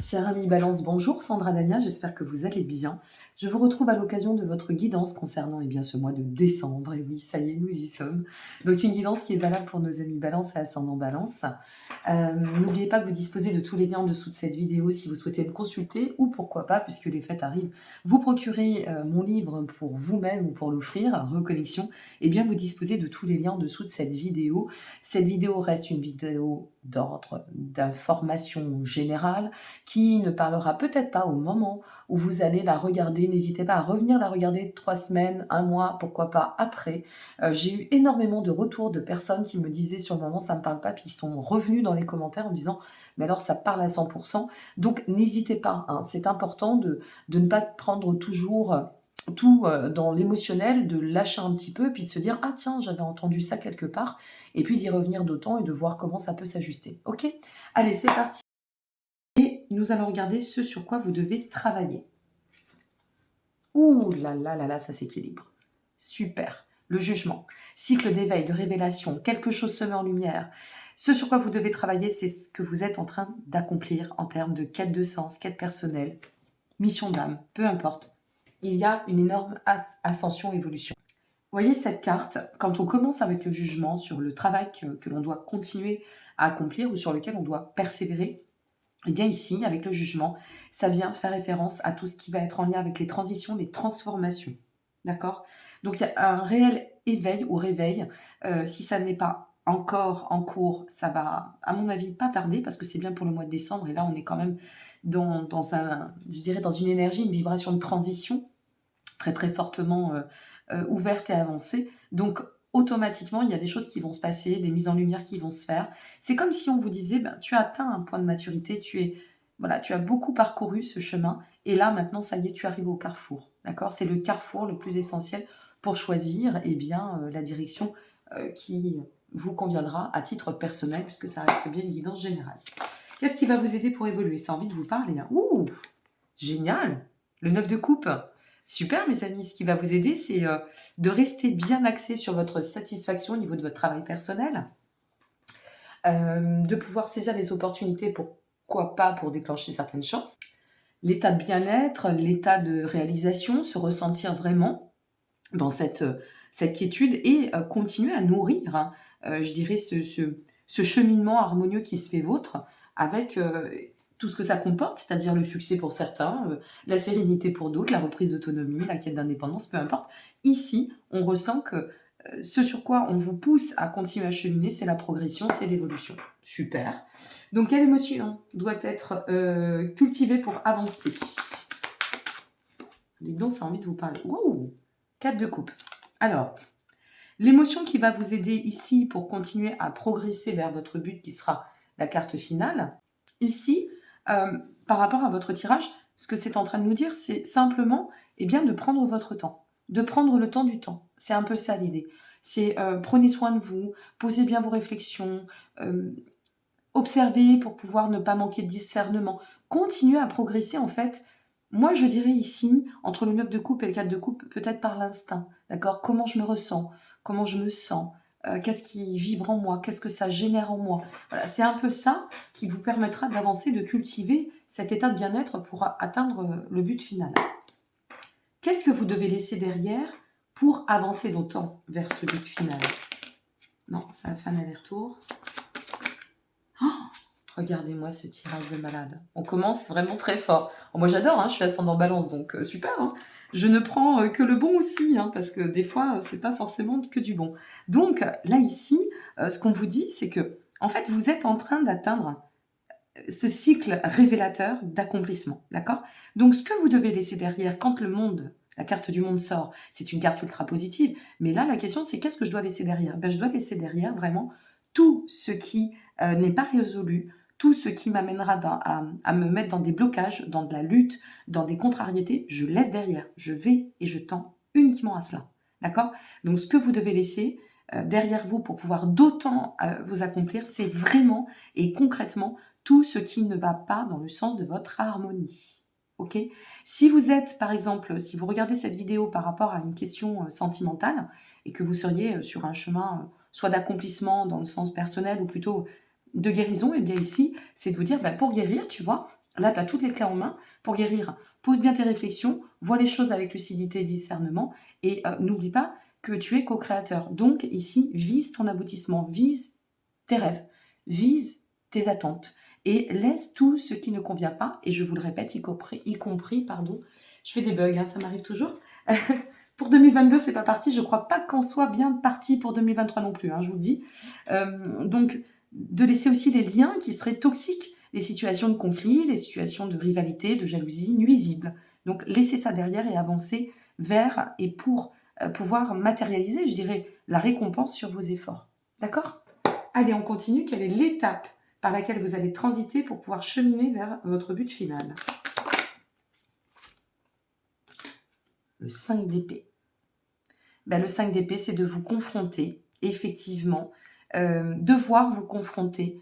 Chers amis Balance, bonjour, Sandra Dania, j'espère que vous allez bien. Je vous retrouve à l'occasion de votre guidance concernant ce mois de décembre. Et oui, ça y est, nous y sommes. Donc une guidance qui est valable pour nos amis Balance et Ascendant Balance. N'oubliez pas que vous disposez de tous les liens en dessous de cette vidéo si vous souhaitez me consulter ou pourquoi pas, puisque les fêtes arrivent, vous procurez mon livre pour vous-même ou pour l'offrir, Reconnexion. Eh bien, vous disposez de tous les liens en dessous de cette vidéo. Cette vidéo reste une vidéo d'ordre d'information générale qui ne parlera peut-être pas au moment où vous allez la regarder. N'hésitez pas à revenir la regarder 3 semaines, 1 mois, pourquoi pas après. J'ai eu énormément de retours de personnes qui me disaient sur le moment ça ne me parle pas, puis ils sont revenus dans les commentaires en me disant mais alors ça parle à 100%. Donc n'hésitez pas, hein, c'est important de ne pas prendre toujours tout dans l'émotionnel, de lâcher un petit peu, puis de se dire ah tiens j'avais entendu ça quelque part, et puis d'y revenir d'autant et de voir comment ça peut s'ajuster. Ok, allez c'est parti. Et nous allons regarder ce sur quoi vous devez travailler. Ouh là là là là, ça s'équilibre. Super. Le jugement, cycle d'éveil, de révélation, quelque chose se met en lumière. Ce sur quoi vous devez travailler, c'est ce que vous êtes en train d'accomplir en termes de quête de sens, quête personnelle, mission d'âme, peu importe. Il y a une énorme ascension, évolution. Vous voyez cette carte, quand on commence avec le jugement sur le travail que l'on doit continuer à accomplir ou sur lequel on doit persévérer, et bien ici, avec le jugement, ça vient faire référence à tout ce qui va être en lien avec les transitions, les transformations. D'accord ? Donc il y a un réel éveil ou réveil. Si ça n'est pas encore en cours, ça va, à mon avis, pas tarder, parce que c'est bien pour le mois de décembre, et là on est quand même dans une énergie, une vibration de transition très très fortement ouverte et avancée. Donc automatiquement, il y a des choses qui vont se passer, des mises en lumière qui vont se faire. C'est comme si on vous disait, tu as atteint un point de maturité, tu as beaucoup parcouru ce chemin, et là, maintenant, ça y est, tu arrives au carrefour. D'accord ? C'est le carrefour le plus essentiel pour choisir la direction qui vous conviendra à titre personnel, puisque ça reste bien une guidance générale. Qu'est-ce qui va vous aider pour évoluer ? Ça a envie de vous parler. Hein. Ouh, génial ! Le 9 de coupe. Super, mes amis. Ce qui va vous aider, c'est de rester bien axé sur votre satisfaction au niveau de votre travail personnel, de pouvoir saisir les opportunités, pourquoi pas pour déclencher certaines chances, l'état de bien-être, l'état de réalisation, se ressentir vraiment dans cette quiétude et continuer à nourrir, hein, je dirais, ce cheminement harmonieux qui se fait vôtre avec tout ce que ça comporte, c'est-à-dire le succès pour certains, la sérénité pour d'autres, la reprise d'autonomie, la quête d'indépendance, peu importe. Ici, on ressent que ce sur quoi on vous pousse à continuer à cheminer, c'est la progression, c'est l'évolution. Super. Donc, quelle émotion doit être cultivée pour avancer ? Dites donc, ça a envie de vous parler. Ouh, 4 de coupe. Alors, l'émotion qui va vous aider ici pour continuer à progresser vers votre but qui sera la carte finale, ici, par rapport à votre tirage, ce que c'est en train de nous dire, c'est simplement de prendre votre temps, de prendre le temps du temps. C'est un peu ça l'idée. C'est prenez soin de vous, posez bien vos réflexions, observez pour pouvoir ne pas manquer de discernement. Continuez à progresser en fait. Moi, je dirais ici, entre le 9 de coupe et le 4 de coupe, peut-être par l'instinct. D'accord ? Comment je me ressens ? Comment je me sens ? Qu'est-ce qui vibre en moi ? Qu'est-ce que ça génère en moi ? Voilà, c'est un peu ça qui vous permettra d'avancer, de cultiver cet état de bien-être pour atteindre le but final. Qu'est-ce que vous devez laisser derrière pour avancer d'autant vers ce but final ? Non, ça a fait un aller-retour. Oh, regardez-moi ce tirage de malade. On commence vraiment très fort. Oh, moi j'adore, hein, je suis ascendant balance, donc super. Hein. Je ne prends que le bon aussi, hein, parce que des fois, c'est pas forcément que du bon. Donc là, ici, ce qu'on vous dit, c'est que, en fait, vous êtes en train d'atteindre ce cycle révélateur d'accomplissement, d'accord ? Donc, ce que vous devez laisser derrière quand la carte du monde sort, c'est une carte ultra positive. Mais là, la question, c'est qu'est-ce que je dois laisser derrière ? Je dois laisser derrière vraiment tout ce qui n'est pas résolu, tout ce qui m'amènera à me mettre dans des blocages, dans de la lutte, dans des contrariétés, je laisse derrière. Je vais et je tends uniquement à cela. D'accord ? Donc, ce que vous devez laisser derrière vous pour pouvoir d'autant vous accomplir, c'est vraiment et concrètement tout ce qui ne va pas dans le sens de votre harmonie. ok? Si vous êtes, par exemple, si vous regardez cette vidéo par rapport à une question sentimentale et que vous seriez sur un chemin soit d'accomplissement dans le sens personnel ou plutôt de guérison, et bien ici, c'est de vous dire, pour guérir, tu vois, là, tu as toutes les clés en main. Pour guérir, pose bien tes réflexions, vois les choses avec lucidité et discernement, et n'oublie pas que tu es co-créateur. Donc ici, vise ton aboutissement, vise tes rêves, vise tes attentes, et laisse tout ce qui ne convient pas, et je vous le répète, y compris, pardon, je fais des bugs, hein, ça m'arrive toujours. Pour 2022, c'est pas parti, je crois pas qu'on soit bien parti pour 2023 non plus, hein, je vous le dis. Donc, de laisser aussi les liens qui seraient toxiques, les situations de conflit, les situations de rivalité, de jalousie nuisibles. Donc, laissez ça derrière et avancer vers et pour pouvoir matérialiser, je dirais, la récompense sur vos efforts. D'accord? Allez, on continue. Quelle est l'étape par laquelle vous allez transiter pour pouvoir cheminer vers votre but final? Le 5 d'épée. Le 5 d'épée, c'est de vous confronter, effectivement, devoir vous confronter,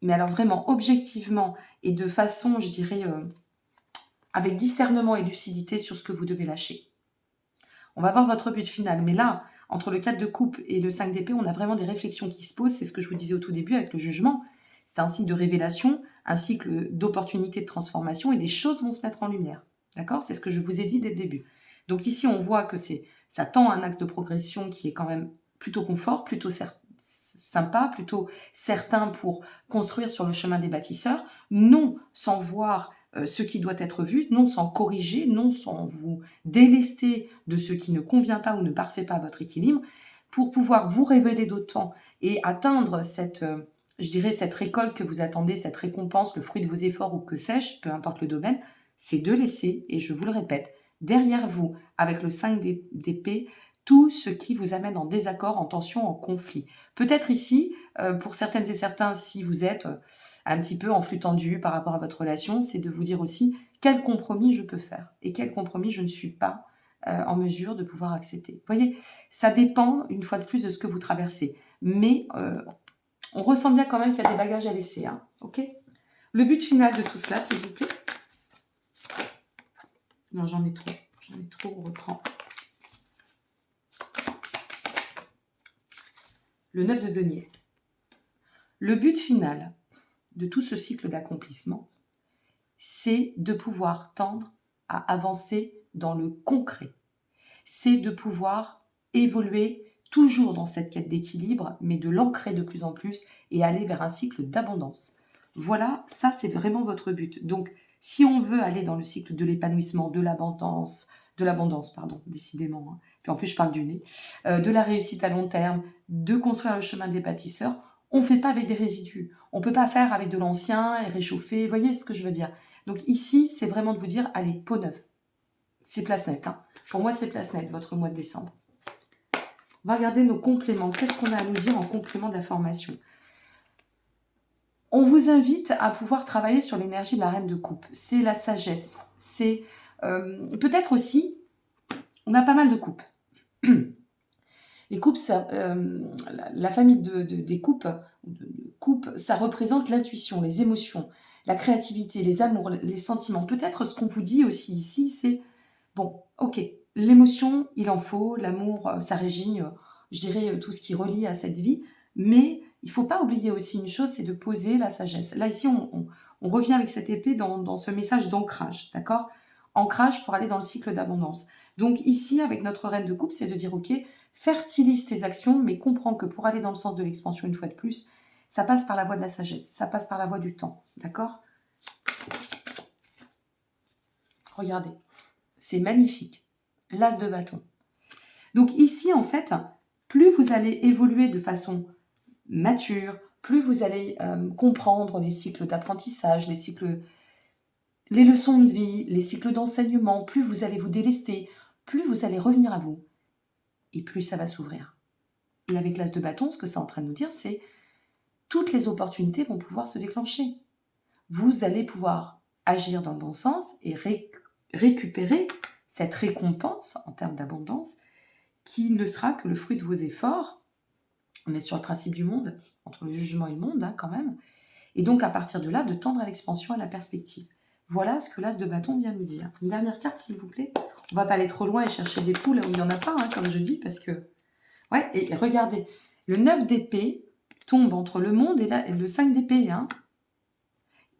mais alors vraiment objectivement et de façon, je dirais, avec discernement et lucidité sur ce que vous devez lâcher. On va voir votre but final, mais là, entre le 4 de coupe et le 5 d'épée, on a vraiment des réflexions qui se posent, c'est ce que je vous disais au tout début avec le jugement, c'est un cycle de révélation, un cycle d'opportunité de transformation et des choses vont se mettre en lumière, d'accord? C'est ce que je vous ai dit dès le début. Donc ici, on voit que ça tend un axe de progression qui est quand même plutôt confort, plutôt sympa, plutôt certain pour construire sur le chemin des bâtisseurs, non sans voir ce qui doit être vu, non sans corriger, non sans vous délester de ce qui ne convient pas ou ne parfait pas à votre équilibre, pour pouvoir vous révéler d'autant et atteindre cette, je dirais, cette récolte que vous attendez, cette récompense, le fruit de vos efforts ou que sais-je, peu importe le domaine, c'est de laisser, et je vous le répète, derrière vous, avec le 5 d'épée, tout ce qui vous amène en désaccord, en tension, en conflit. Peut-être ici, pour certaines et certains, si vous êtes un petit peu en flux tendu par rapport à votre relation, c'est de vous dire aussi quel compromis je peux faire et quel compromis je ne suis pas en mesure de pouvoir accepter. Vous voyez, ça dépend une fois de plus de ce que vous traversez. Mais on ressent bien quand même qu'il y a des bagages à laisser. Hein, ok? Le but final de tout cela, s'il vous plaît. Non, j'en ai trop. J'en ai trop, on reprend. Le 9 de denier. Le but final de tout ce cycle d'accomplissement, c'est de pouvoir tendre à avancer dans le concret. C'est de pouvoir évoluer toujours dans cette quête d'équilibre, mais de l'ancrer de plus en plus et aller vers un cycle d'abondance. Voilà, ça c'est vraiment votre but. Donc, si on veut aller dans le cycle de l'épanouissement, de l'abondance, décidément, hein. Puis en plus je parle du nez, de la réussite à long terme, de construire le chemin des bâtisseurs, on ne fait pas avec des résidus. On ne peut pas faire avec de l'ancien et réchauffer. Vous voyez ce que je veux dire? Donc ici, c'est vraiment de vous dire, allez, peau neuve. C'est place nette. Hein. Pour moi, c'est place nette, votre mois de décembre. On va regarder nos compléments. Qu'est-ce qu'on a à nous dire en complément d'information? On vous invite à pouvoir travailler sur l'énergie de la reine de coupe. C'est la sagesse. C'est peut-être aussi, on a pas mal de coupes. Les coupes, la famille des coupes, ça représente l'intuition, les émotions, la créativité, les amours, les sentiments. Peut-être ce qu'on vous dit aussi ici, c'est, bon, ok, l'émotion, il en faut, l'amour, ça régit, je dirais, tout ce qui relie à cette vie, mais il ne faut pas oublier aussi une chose, c'est de poser la sagesse. Là, ici, on revient avec cette épée dans ce message d'ancrage, d'accord? Ancrage pour aller dans le cycle d'abondance. Donc ici, avec notre reine de coupe, c'est de dire, ok, fertilise tes actions, mais comprends que pour aller dans le sens de l'expansion une fois de plus, ça passe par la voie de la sagesse, ça passe par la voie du temps, d'accord? Regardez, c'est magnifique, l'as de bâton. Donc ici, en fait, plus vous allez évoluer de façon mature, plus vous allez comprendre les cycles d'apprentissage, les leçons de vie, les cycles d'enseignement, plus vous allez vous délester, plus vous allez revenir à vous, et plus ça va s'ouvrir. Et avec l'as de bâton, ce que c'est en train de nous dire, c'est toutes les opportunités vont pouvoir se déclencher. Vous allez pouvoir agir dans le bon sens et récupérer cette récompense en termes d'abondance qui ne sera que le fruit de vos efforts. On est sur le principe du monde, entre le jugement et le monde, hein, quand même. Et donc, à partir de là, de tendre à l'expansion, à la perspective. Voilà ce que l'As de bâton vient nous dire. Une dernière carte, s'il vous plaît. On va pas aller trop loin et chercher des poules là où il n'y en a pas, hein, comme je dis, parce que... Ouais, et regardez, le 9 d'épée tombe entre le monde et le 5 d'épée. Hein.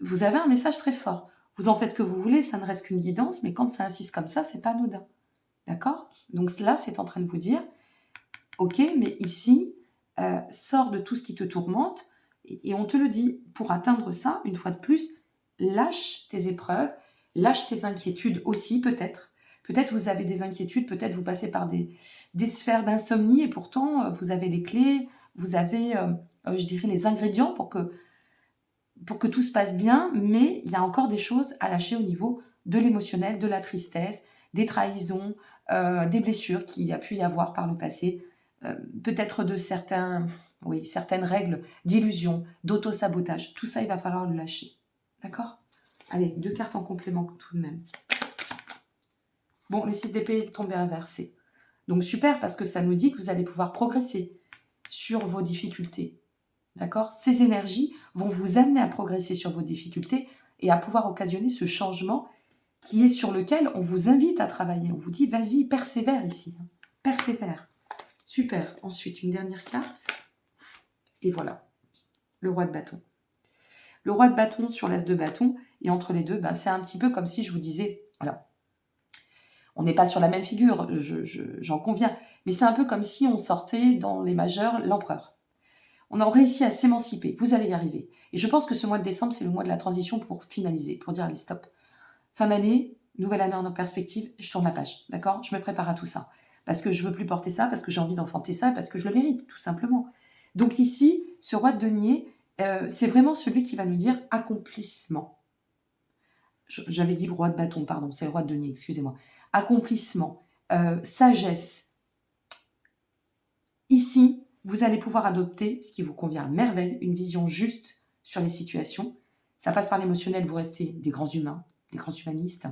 Vous avez un message très fort. Vous en faites ce que vous voulez, ça ne reste qu'une guidance, mais quand ça insiste comme ça, c'est pas anodin. D'accord? Donc là, c'est en train de vous dire, ok, mais ici, sors de tout ce qui te tourmente, et on te le dit, pour atteindre ça, une fois de plus, lâche tes épreuves, lâche tes inquiétudes aussi, peut-être. Peut-être vous avez des inquiétudes, peut-être vous passez par des sphères d'insomnie, et pourtant, vous avez les clés, vous avez, je dirais, les ingrédients pour que tout se passe bien, mais il y a encore des choses à lâcher au niveau de l'émotionnel, de la tristesse, des trahisons, des blessures qu'il y a pu y avoir par le passé, peut-être de certaines règles d'illusion, d'auto-sabotage. Tout ça, il va falloir le lâcher. D'accord? Allez, 2 cartes en complément tout de même. Bon, le 6 d'épée est tombé inversé. Donc super, parce que ça nous dit que vous allez pouvoir progresser sur vos difficultés. D'accord? Ces énergies vont vous amener à progresser sur vos difficultés et à pouvoir occasionner ce changement qui est sur lequel on vous invite à travailler. On vous dit, vas-y, persévère ici. Persévère. Super. Ensuite, une dernière carte. Et voilà, le roi de bâton. Le roi de bâton sur l'as de bâton, et entre les deux, c'est un petit peu comme si je vous disais, alors, on n'est pas sur la même figure, j'en conviens, mais c'est un peu comme si on sortait dans les majeurs l'empereur. On a réussi à s'émanciper, vous allez y arriver. Et je pense que ce mois de décembre, c'est le mois de la transition pour finaliser, pour dire allez, stop. Fin d'année, nouvelle année en perspective, je tourne la page, d'accord? Je me prépare à tout ça. Parce que je veux plus porter ça, parce que j'ai envie d'enfanter ça, parce que je le mérite, tout simplement. Donc ici, ce roi de denier, c'est vraiment celui qui va nous dire accomplissement. J'avais dit roi de bâton, pardon, c'est le roi de denier, excusez-moi. Accomplissement, sagesse. Ici, vous allez pouvoir adopter ce qui vous convient à merveille, une vision juste sur les situations. Ça passe par l'émotionnel, vous restez des grands humains, des grands humanistes.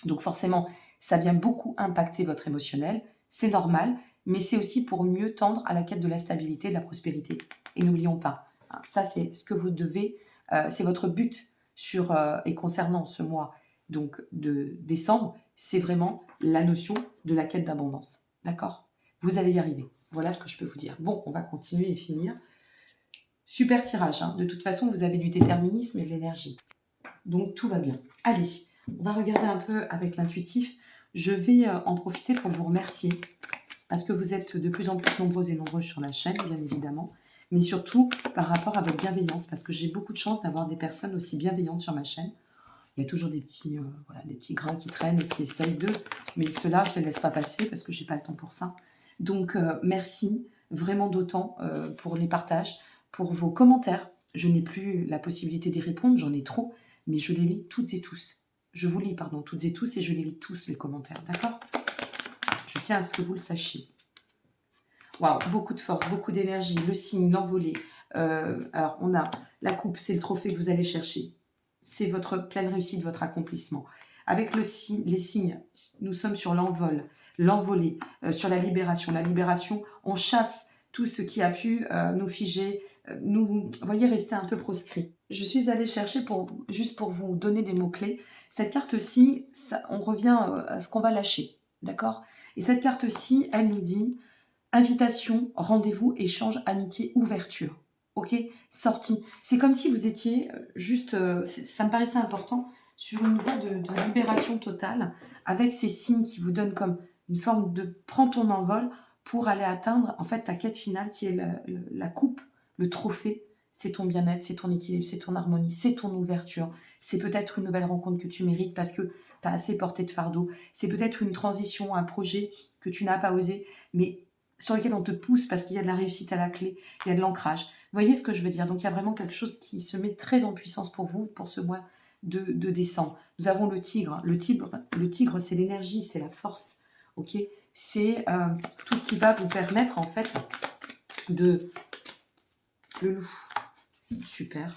Donc forcément, ça vient beaucoup impacter votre émotionnel. C'est normal, mais c'est aussi pour mieux tendre à la quête de la stabilité, de la prospérité. Et n'oublions pas, ça c'est ce que vous devez, c'est votre but et concernant ce mois donc de décembre, c'est vraiment la notion de la quête d'abondance. D'accord? Vous allez y arriver. Voilà ce que je peux vous dire. Bon, on va continuer et finir. Super tirage. Hein. De toute façon, vous avez du déterminisme et de l'énergie. Donc, tout va bien. Allez, on va regarder un peu avec l'intuitif. Je vais en profiter pour vous remercier parce que vous êtes de plus en plus nombreux et nombreuses sur la chaîne, bien évidemment, mais surtout par rapport à votre bienveillance parce que j'ai beaucoup de chance d'avoir des personnes aussi bienveillantes sur ma chaîne. Il y a toujours des petits grains qui traînent et qui essayent d'eux, mais ceux-là, je ne les laisse pas passer parce que je n'ai pas le temps pour ça. Donc, merci vraiment d'autant pour les partages, pour vos commentaires. Je n'ai plus la possibilité d'y répondre, j'en ai trop, mais je les lis toutes et tous. Je vous lis, pardon, toutes et tous, et je les lis tous, les commentaires, d'accord? Je tiens à ce que vous le sachiez. Waouh, beaucoup de force, beaucoup d'énergie, le signe, l'envolée. Alors, on a la coupe, c'est le trophée que vous allez chercher. C'est votre pleine réussite, votre accomplissement. Avec les signes, nous sommes sur l'envol, l'envolée, sur la libération. La libération, on chasse tout ce qui a pu nous figer, nous, voyez, rester un peu proscrit. Je suis allée chercher, juste pour vous donner des mots-clés. Cette carte-ci, on revient à ce qu'on va lâcher, d'accord? Et cette carte-ci, elle nous dit invitation, rendez-vous, échange, amitié, ouverture. Ok, sortie. C'est comme si vous étiez juste, ça me paraissait important, sur une voie de libération totale, avec ces signes qui vous donnent comme une forme de prends ton envol pour aller atteindre en fait ta quête finale qui est la coupe, le trophée. C'est ton bien-être, c'est ton équilibre, c'est ton harmonie, c'est ton ouverture. C'est peut-être une nouvelle rencontre que tu mérites parce que tu as assez porté de fardeau. C'est peut-être une transition, un projet que tu n'as pas osé, mais sur lequel on te pousse parce qu'il y a de la réussite à la clé, il y a de l'ancrage. Vous voyez ce que je veux dire? Donc il y a vraiment quelque chose qui se met très en puissance pour vous, pour ce mois de décembre. Nous avons le tigre. Le tigre, c'est l'énergie, c'est la force. Ok, c'est tout ce qui va vous permettre en fait de... Le loup, super.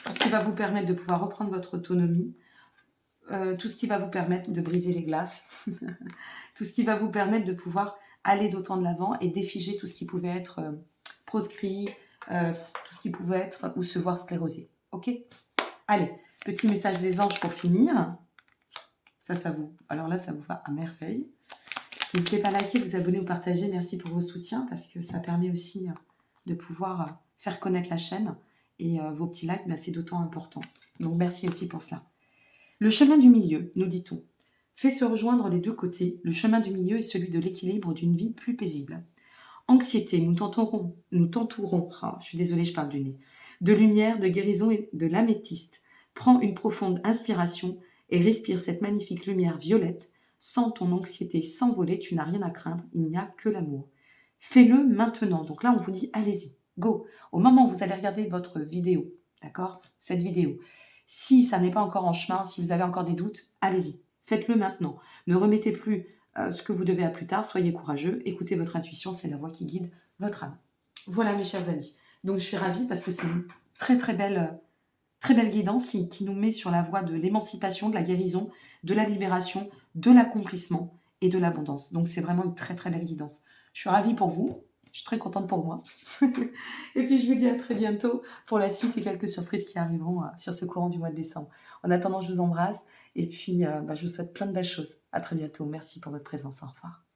Tout ce qui va vous permettre de pouvoir reprendre votre autonomie. Tout ce qui va vous permettre de briser les glaces. Tout ce qui va vous permettre de pouvoir aller d'autant de l'avant et défiger tout ce qui pouvait être proscrit, tout ce qui pouvait être ou se voir sclérosé. Ok? Allez, Petit message des anges pour finir. Ça vous... Alors là, ça vous va à merveille. N'hésitez pas à liker, vous abonner ou partager. Merci pour vos soutiens parce que ça permet aussi de pouvoir faire connaître la chaîne. Et vos petits likes, c'est d'autant important. Donc merci aussi pour cela. Le chemin du milieu, nous dit-on, fait se rejoindre les deux côtés. Le chemin du milieu est celui de l'équilibre d'une vie plus paisible. Anxiété, nous t'entourons, je suis désolée, je parle du nez, de lumière, de guérison et de l'améthyste. Prends une profonde inspiration et respire cette magnifique lumière violette. Sans ton anxiété s'envoler, tu n'as rien à craindre, il n'y a que l'amour. Fais-le maintenant. Donc là, on vous dit, allez-y, go. Au moment où vous allez regarder votre vidéo, d'accord, cette vidéo, si ça n'est pas encore en chemin, si vous avez encore des doutes, allez-y, faites-le maintenant. Ne remettez plus ce que vous devez à plus tard, soyez courageux, écoutez votre intuition, c'est la voix qui guide votre âme. Voilà mes chers amis. Donc je suis ravie parce que c'est une très belle guidance qui nous met sur la voie de l'émancipation, de la guérison, de la libération, de l'accomplissement et de l'abondance. Donc c'est vraiment une très belle guidance. Je suis ravie pour vous, je suis très contente pour moi. Et puis je vous dis à très bientôt pour la suite et quelques surprises qui arriveront sur ce courant du mois de décembre. En attendant, je vous embrasse et puis je vous souhaite plein de belles choses. À très bientôt. Merci pour votre présence. Au revoir.